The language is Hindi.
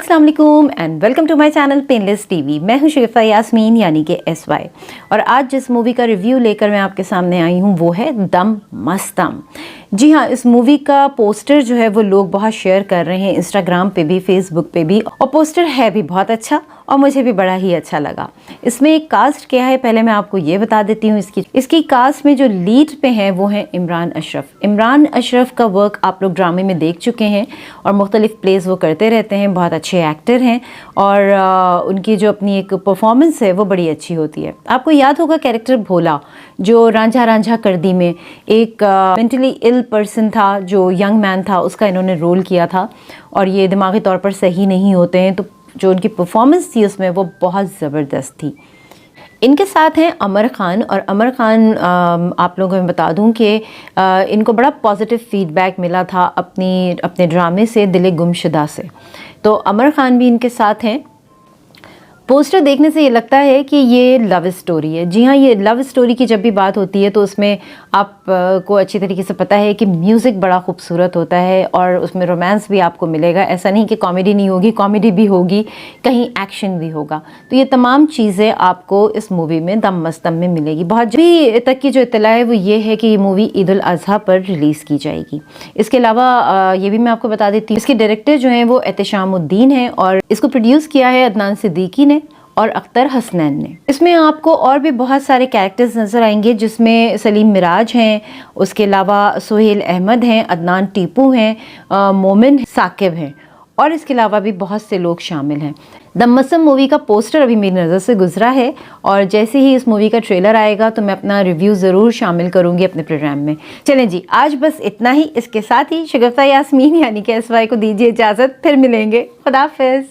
अस्सलाम वालेकुम and welcome to my channel painless TV. मैं हूं शगुफ्ता यास्मीन यानी कि SY। और आज जिस मूवी का रिव्यू लेकर मैं आपके सामने आई हूं वो है दम मस्त दम। जी हाँ, इस मूवी का पोस्टर जो है वो लोग बहुत शेयर कर रहे हैं इंस्टाग्राम पे भी, फेसबुक पे भी, और पोस्टर है भी बहुत अच्छा और मुझे भी बड़ा ही अच्छा लगा। इसमें एक कास्ट क्या है पहले मैं आपको ये बता देती हूँ। इसकी कास्ट में जो लीड पे हैं वो हैं इमरान अशरफ। इमरान अशरफ का वर्क आप लोग ड्रामे में देख चुके हैं और मुख्तलिफ प्लेस वो करते रहते हैं, बहुत अच्छे एक्टर हैं और उनकी जो अपनी एक परफॉर्मेंस है वो बड़ी अच्छी होती है। आपको याद होगा कैरेक्टर भोला जो रांझा रांझा कर्दी में एक मेंटली इल पर्सन था, जो यंग मैन था, उसका इन्होंने रोल किया था और ये दिमागी तौर पर सही नहीं होते हैं, तो जो उनकी परफॉर्मेंस थी उसमें वो बहुत ज़बरदस्त थी। इनके साथ हैं अमर खान, और अमर खान आप लोगों को मैं बता दूं कि इनको बड़ा पॉजिटिव फीडबैक मिला था अपने ड्रामे से दिल गुमशुदा से, तो अमर खान भी इनके साथ हैं। पोस्टर देखने से ये लगता है कि ये लव स्टोरी है। जी हाँ, ये लव स्टोरी की जब भी बात होती है तो उसमें आप को अच्छी तरीके से पता है कि म्यूज़िक बड़ा खूबसूरत होता है और उसमें रोमांस भी आपको मिलेगा। ऐसा नहीं कि कॉमेडी नहीं होगी, कॉमेडी भी होगी, कहीं एक्शन भी होगा। तो ये तमाम चीज़ें आपको इस मूवी में दम मस्त दम में मिलेगी। बहुत अभी तक की जो इत्तला है वो ये है कि ये मूवी ईद उल अज़हा पर रिलीज़ की जाएगी। इसके अलावा ये भी मैं आपको बता देती हूँ, इसके डायरेक्टर जो हैं वो एहतशामुद्दीन हैं और इसको प्रोड्यूस किया है अदनान सिद्दीकी ने और अख्तर हसनैन ने। इसमें आपको और भी बहुत सारे कैरेक्टर्स नज़र आएंगे, जिसमें सलीम मिराज हैं, उसके अलावा सुहेल अहमद हैं, अदनान टीपू हैं, मोमिन साकिब हैं और इसके अलावा भी बहुत से लोग शामिल हैं। दम मस्त दम मूवी का पोस्टर अभी मेरी नज़र से गुजरा है और जैसे ही इस मूवी का ट्रेलर आएगा तो मैं अपना रिव्यू ज़रूर शामिल करूँगी अपने प्रोग्राम में। चलें जी, आज बस इतना ही। इसके साथ ही शगुफ्ता यास्मीन यानी कि SY को दीजिए इजाज़त, फिर मिलेंगे। खुदा हाफिज़।